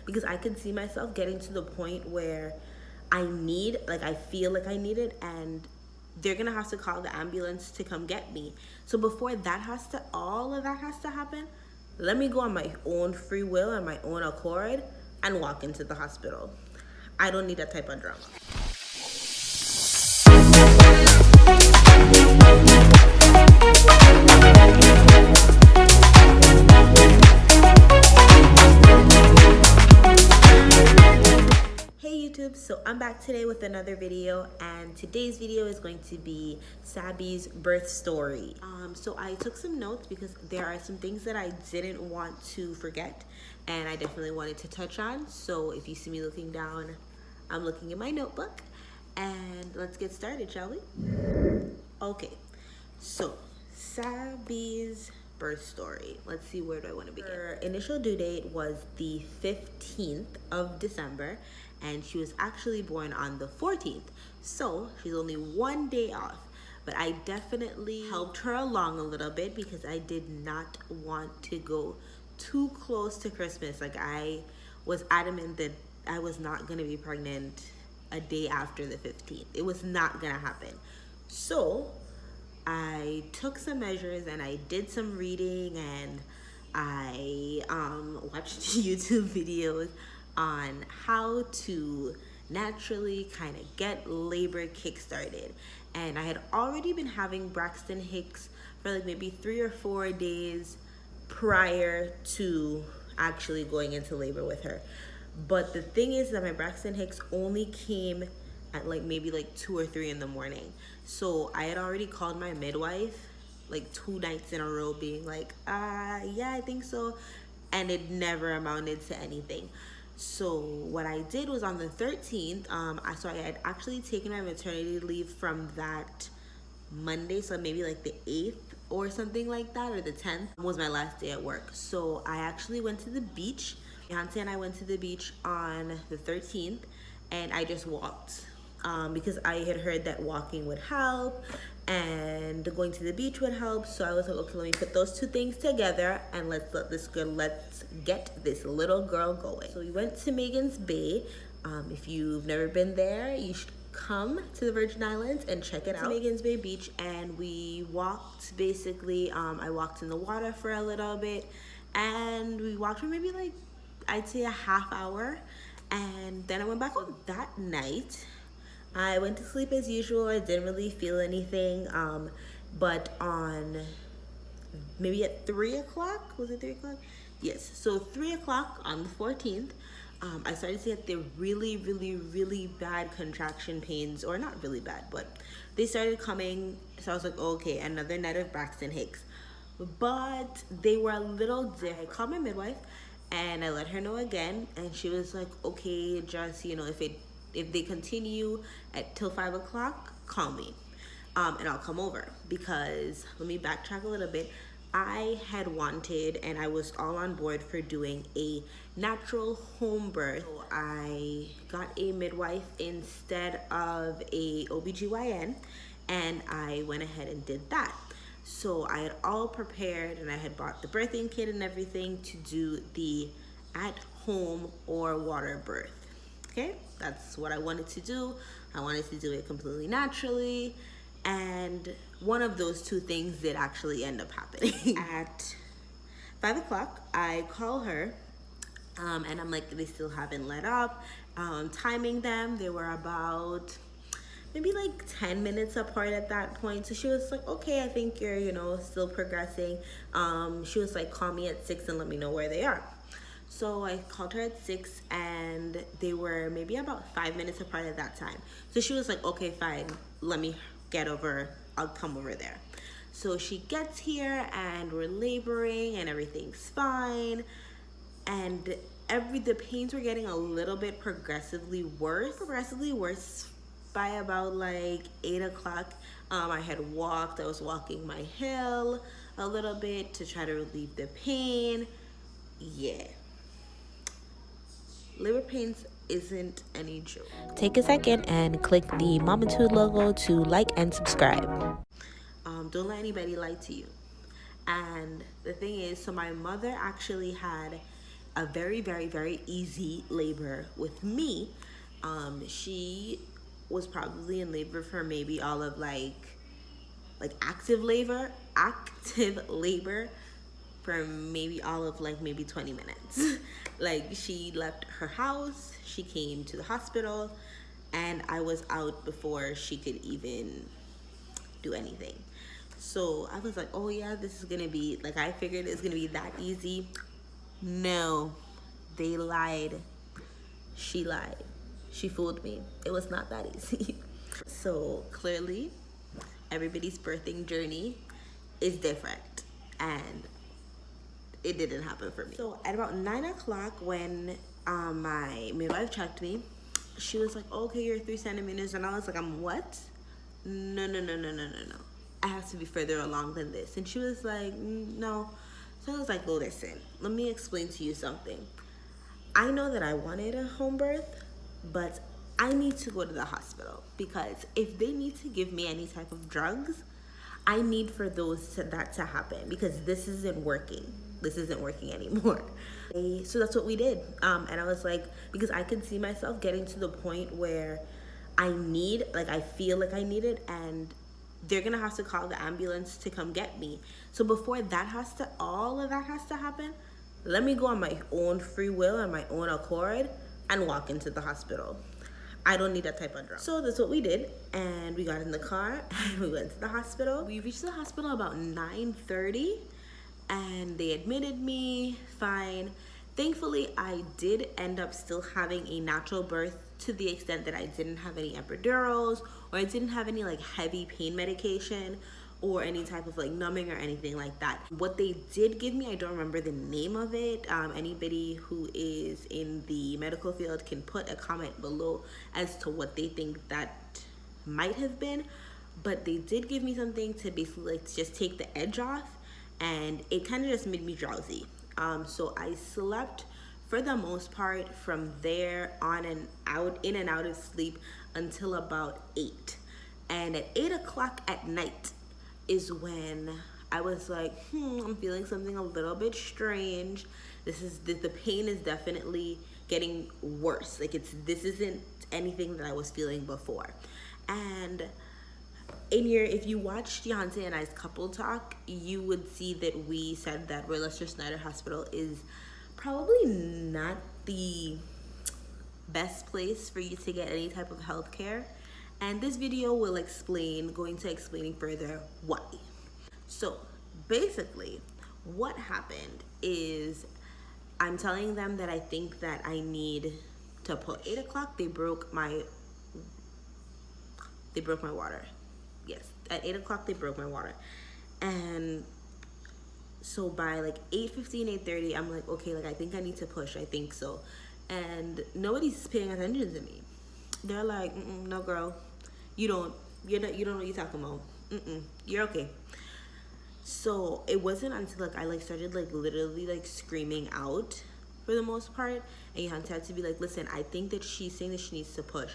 because I could see myself getting to the point where I feel like I need it, and they're gonna have to call the ambulance to come get me. So before all of that has to happen, let me go on my own free will and my own accord and walk into the hospital. I don't need that type of drama. Hey YouTube, so I'm back today with another video, and today's video is going to be Sabi's birth story. So I took some notes because there are some things that I didn't want to forget and I definitely wanted to touch on. So if you see me looking down, I'm looking in my notebook, and let's get started, shall we? Okay, so Sabi's birth story. Let's see, where do I want to begin? Her initial due date was the 15th of December, and she was actually born on the 14th. So she's only one day off. But I definitely helped her along a little bit because I did not want to go too close to Christmas. Like, I was adamant that I was not going to be pregnant a day after the 15th. It was not going to happen. So I took some measures and I did some reading, and I watched YouTube videos on how to naturally kind of get labor kickstarted. And I had already been having Braxton Hicks for like maybe 3 or 4 days prior to actually going into labor with her. But the thing is that my Braxton Hicks only came at like maybe like 2 or 3 in the morning. So I had already called my midwife like 2 nights in a row being like, yeah, I think so. And it never amounted to anything. So what I did was on the 13th, I had actually taken my maternity leave from that Monday, so maybe like the 8th or something like that, or the 10th was my last day at work. So I actually went to the beach. Yohance and I went to the beach on the 13th, and I just walked because I had heard that walking would help and going to the beach would help. So I was like, okay, let me put those 2 things together and let's get this little girl going. So we went to Megan's Bay. If you've never been there, you should come to the Virgin Islands and check it out. Megan's Bay Beach, and we walked basically, I walked in the water for a little bit, and we walked for maybe like, I'd say a half hour, and then I went back home. That night I went to sleep as usual. I didn't really feel anything, but on maybe at 3 o'clock, was it 3 o'clock? Yes, so 3 o'clock on the 14th, I started to get the really bad contraction pains, or not really bad, but they started coming. So I was like, okay, another night of Braxton Hicks. But they were a little different. I called my midwife and I let her know again, and she was like, okay, just, you know, if they continue till 5 o'clock, call me, and I'll come over. Because, let me backtrack a little bit, I had wanted, and I was all on board for doing a natural home birth. So I got a midwife instead of a OBGYN, and I went ahead and did that. So I had all prepared, and I had bought the birthing kit and everything to do the at-home or water birth. Okay, that's what I wanted to do. I wanted to do it completely naturally, and one of those 2 things did actually end up happening. At 5 o'clock, I call her, and I'm like, they still haven't let up. Timing them, they were about maybe like 10 minutes apart at that point. So she was like, okay, I think you're, you know, still progressing. She was like, call me at 6 and let me know where they are. So I called her at 6, and they were maybe about 5 minutes apart at that time. So she was like, okay, fine, let me get over, I'll come over there. So she gets here, and we're laboring, and everything's fine. And the pains were getting a little bit progressively worse by about like 8 o'clock. I had walked, I was walking my hill a little bit to try to relieve the pain. Yeah. Labor pains isn't any joke. Take a second and click the Momitude logo to like and subscribe. Don't let anybody lie to you. And the thing is, so my mother actually had a very, very, very easy labor with me. She was probably in labor for maybe all of like active labor for maybe all of like maybe 20 minutes. Like she left her house, she came to the hospital, and I was out before she could even do anything. So I was like, oh yeah, this is gonna be like, I figured it's gonna be that easy. No, they lied. She lied. She fooled me. It was not that easy. So clearly, everybody's birthing journey is different, and it didn't happen for me. So at about 9 o'clock, when my midwife checked me, she was like, oh, okay, you're 3 centimeters, and I was like, I'm what? No, no, no, no, no, no, no. I have to be further along than this. And she was like, no. So I was like, well, listen, let me explain to you something. I know that I wanted a home birth, but I need to go to the hospital, because if they need to give me any type of drugs, I need for that to happen, because this isn't working. This isn't working anymore. So that's what we did. And I was like, because I could see myself getting to the point where I feel like I need it, and they're gonna have to call the ambulance to come get me. So before all of that has to happen, let me go on my own free will and my own accord and walk into the hospital. I don't need that type of drug. So that's what we did, and we got in the car and we went to the hospital. We reached the hospital about 9:30, and they admitted me, fine. Thankfully, I did end up still having a natural birth, to the extent that I didn't have any epidurals, or I didn't have any like heavy pain medication or any type of like numbing or anything like that. What they did give me, I don't remember the name of it. Anybody who is in the medical field can put a comment below as to what they think that might have been. But they did give me something to basically like just take the edge off, and it kind of just made me drowsy. So I slept for the most part from there on and out, in and out of sleep, until about 8. And at 8 o'clock at night is when I was like, I'm feeling something a little bit strange. The pain is definitely getting worse. Like this isn't anything that I was feeling before. And if you watched Yohance and I's couple talk, you would see that we said that Rochester Snyder Hospital is probably not the best place for you to get any type of health care. And this video will going to explain further why. So basically what happened is, I'm telling them that I think that I need to push. 8 o'clock, they broke my water. Yes, at 8 o'clock they broke my water. And so by like 8:15, 8:30, I'm like, okay, like I think I need to push, I think so. And nobody's paying attention to me. They're like, no girl, you don't know what you're talking about. You're okay. So it wasn't until like I started literally screaming out for the most part, and Yohance had to be like, listen, I think that she's saying that she needs to push.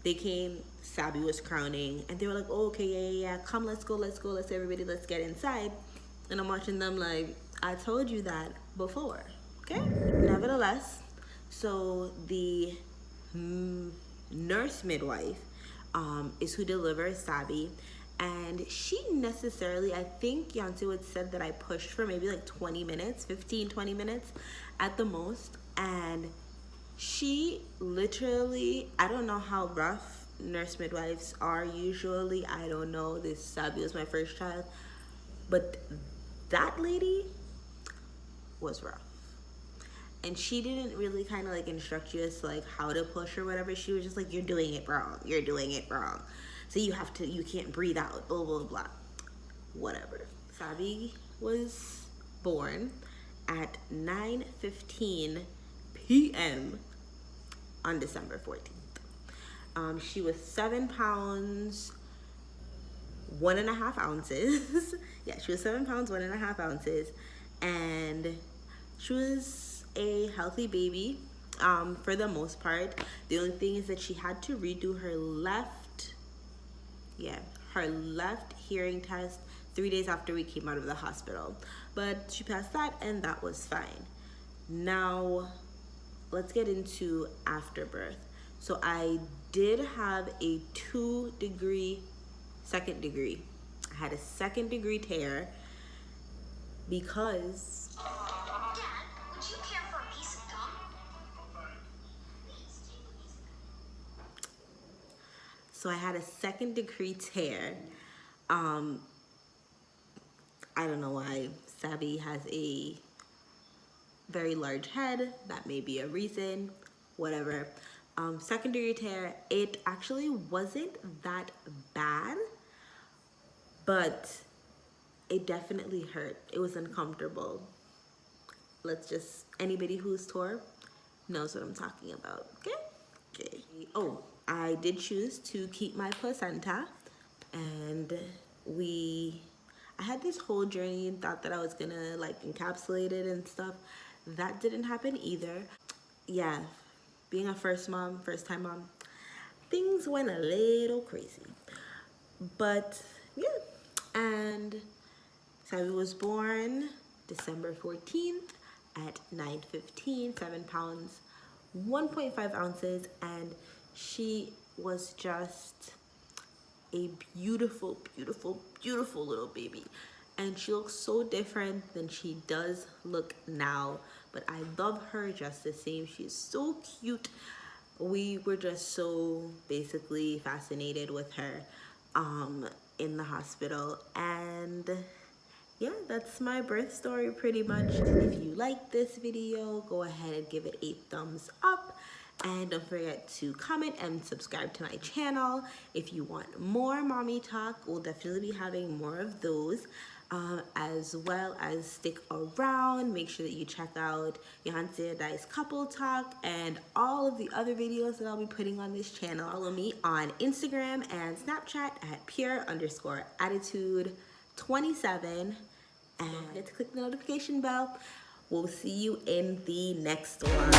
They came, Sabi was crowning, and they were like, oh, okay, yeah, come, let's go, let's everybody, let's get inside. And I'm watching them like, I told you that before, okay? Nevertheless, so the nurse midwife is who delivers Sabi, and she necessarily, I think Yohance had said that I pushed for maybe 20 minutes, 15, 20 minutes at the most, and she literally, I don't know how rough nurse midwives are usually, I don't know, this Sabi was my first child, but that lady was rough. And she didn't really kind of instruct you as to how to push or whatever. She was just like, you're doing it wrong. You're doing it wrong. So you can't breathe out, blah, blah, blah. Whatever. Sabi was born at 9:15 p.m. on December 14th. She was 7 pounds, 1.5 ounces. Yeah, she was 7 pounds, 1.5 ounces. And she was a healthy baby for the most part. The only thing is that she had to redo her left hearing test 3 days after we came out of the hospital. But she passed that, and that was fine. Now, let's get into afterbirth. So I did have a 2-degree, second degree. I had a second degree tear because Dad, would you care for a piece of gum? so I had a second degree tear. I don't know why. Sabi has a very large head. That may be a reason. Whatever. Second degree tear. It actually wasn't that bad, but it definitely hurt. It was uncomfortable. Anybody who's tore knows what I'm talking about. Okay? Okay. Oh, I did choose to keep my placenta, and I had this whole journey and thought that I was gonna like encapsulate it and stuff. That didn't happen either. Yeah, being a first time mom, things went a little crazy. But yeah, and Sabi was born December 14th at 9:15, 7 pounds, 1.5 ounces, and she was just a beautiful, beautiful, beautiful little baby. And she looks so different than she does look now, but I love her just the same. She's so cute. We were just so basically fascinated with her in the hospital. And yeah, that's my birth story pretty much. If you like this video, go ahead and give it a thumbs up. And don't forget to comment and subscribe to my channel. If you want more mommy talk, we'll definitely be having more of those. As well as stick around. Make sure that you check out Yohance and I's couple talk and all of the other videos that I'll be putting on this channel. Follow me on Instagram and Snapchat at pure_attitude27. And don't forget to click the notification bell. We'll see you in the next one.